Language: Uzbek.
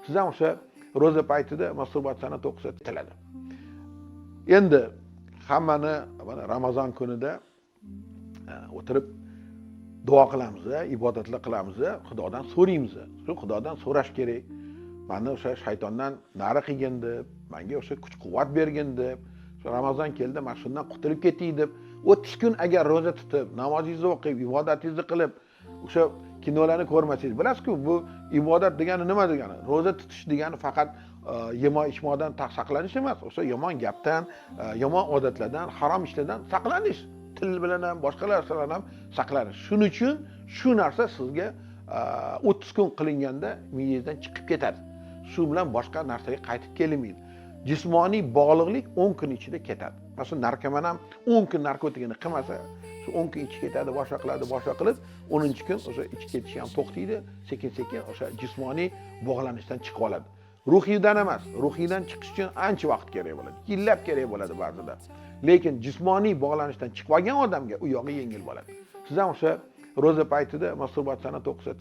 Siz ham o'sha ro'za paytida masturbatsiyani to'xtatiladi. Endi hammani mana Ramazon kunida o'tirib duo qilamiz, ibodatlar qilamiz, Xudodan so'raymiz. Shu Xudodan so'rash kerak. Meni o'sha shaytondan nari qilgin deb, menga o'sha kuch-quvvat bergin deb, shu Ramazon keldi, men shundan qutulib ketay deb, 30 kun agar ro'za tutib, namozingizni o'qib, ibodatingizni qilib, o'sha kinolarni ko'rmasangiz, bilasizku, bu ibodat degani nima degani? Ro'za tutish degani faqat yemo-ichmodan saqlanish emas, o'sha yomon gapdan, yomon odatlardan, harom ishlardan saqlanish. Til bilan ham, boshqa narsalardan ham saqlanish. Shuning uchun shu narsa sizga 30 kun qilinganda miyangizdan chiqib ketadi. Shu bilan boshqa narsaga qaytib kelmaydi. Jismoniy bog'liqlik 10 kun ichida ketadi. Masalan, narkoman ham 10 kun narkotikni qilmasa, shu 10 kun ichib ketadi, boshqa qilib, 10-kun o'sha ichib ketishi ham to'xtaydi, sekin-sekin o'sha jismoniy bog'lanishdan chiqib oladi. Ruhiydan emas, ruhiydan chiqish uchun ancha vaqt kerak bo'ladi. Yillab kerak bo'ladi ba'zida. Lekin jismoniy bog'lanishdan chiqib olgan odamga u yog'i yengil bo'ladi. Siz ham o'sha ro'za paytida masturbatsiyani to'xtatsangiz